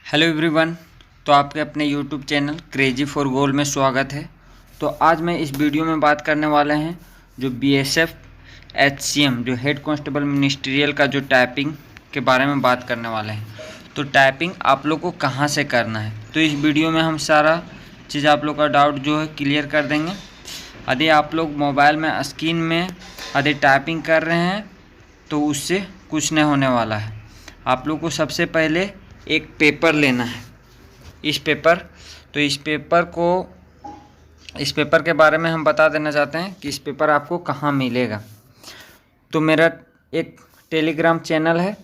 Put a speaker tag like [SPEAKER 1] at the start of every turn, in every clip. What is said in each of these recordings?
[SPEAKER 1] Hello everyone. तो आपके अपने यूट्यूब चैनल क्रेजी फॉर गोल में स्वागत है। तो आज मैं इस वीडियो में बात करने वाले हैं जो बीएसएफ एचसीएम जो हेड कांस्टेबल मिनिस्ट्रियल का जो टाइपिंग के बारे में बात करने वाले हैं। तो टाइपिंग आप लोग को कहाँ से करना है, तो इस वीडियो में हम सारा चीज़ आप लोग का डाउट जो है क्लियर कर देंगे। यदि आप लोग मोबाइल में स्क्रीन में यदि टाइपिंग कर रहे हैं तो उससे कुछ नहीं होने वाला है। आप लोग को सबसे पहले एक पेपर लेना है। इस पेपर के बारे में हम बता देना चाहते हैं कि इस पेपर आपको कहाँ मिलेगा। तो मेरा एक टेलीग्राम चैनल है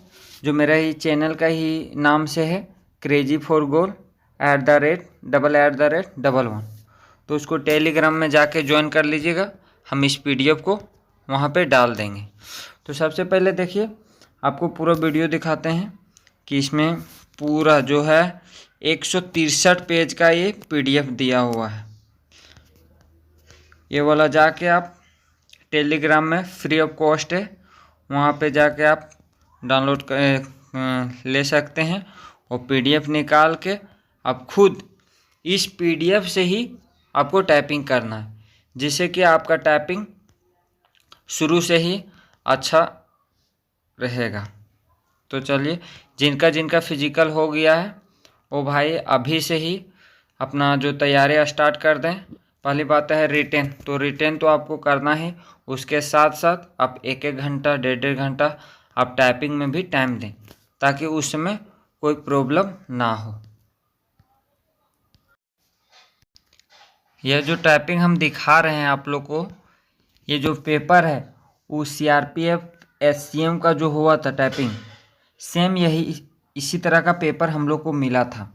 [SPEAKER 1] जो मेरा ही चैनल का ही नाम से है, क्रेजी फॉर गोल @@11। तो उसको टेलीग्राम में जाके ज्वाइन कर लीजिएगा। हम इस PDF को वहाँ पे डाल देंगे। तो सबसे पहले देखिए, आपको पूरा वीडियो दिखाते हैं कि इसमें पूरा जो है 163 पेज का ये PDF दिया हुआ है। ये वाला जाके आप टेलीग्राम में फ्री ऑफ कॉस्ट है, वहाँ पे जाके आप डाउनलोड ले सकते हैं और PDF निकाल के आप खुद इस PDF से ही आपको टाइपिंग करना है, जिससे कि आपका टाइपिंग शुरू से ही अच्छा रहेगा। तो चलिए, जिनका जिनका फिजिकल हो गया है वो भाई अभी से ही अपना जो तैयारी स्टार्ट कर दें। पहली बात है रिटेन, तो रिटेन तो आपको करना है। उसके साथ साथ आप 1-1 घंटा 1.5 घंटा आप टाइपिंग में भी टाइम दें, ताकि उस समय कोई प्रॉब्लम ना हो। यह जो टाइपिंग हम दिखा रहे हैं आप लोग को, ये जो पेपर है वो CRPF SCM का जो हुआ था टाइपिंग, सेम यही इसी तरह का पेपर हम लोग को मिला था।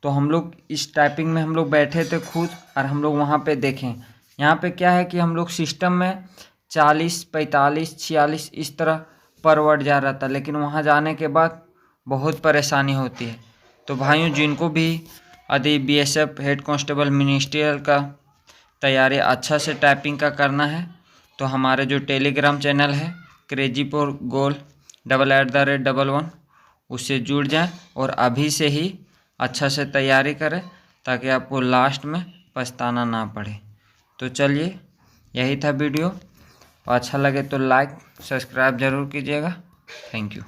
[SPEAKER 1] तो हम लोग इस टाइपिंग में हम लोग बैठे थे खुद, और हम लोग वहाँ पे देखें। यहाँ पे क्या है कि हम लोग सिस्टम में 40, 45, 46 इस तरह पर वर्ड जा रहा था, लेकिन वहाँ जाने के बाद बहुत परेशानी होती है। तो भाइयों, जिनको भी यदि BSF हेड कांस्टेबल मिनिस्ट्रियल का तैयारी अच्छा से टाइपिंग का करना है, तो हमारे जो टेलीग्राम चैनल है क्रेजी फॉर गोल @11, उससे जुड़ जाएं और अभी से ही अच्छा से तैयारी करें, ताकि आपको लास्ट में पछताना ना पड़े। तो चलिए, यही था वीडियो। अच्छा लगे तो लाइक सब्सक्राइब ज़रूर कीजिएगा। Thank you.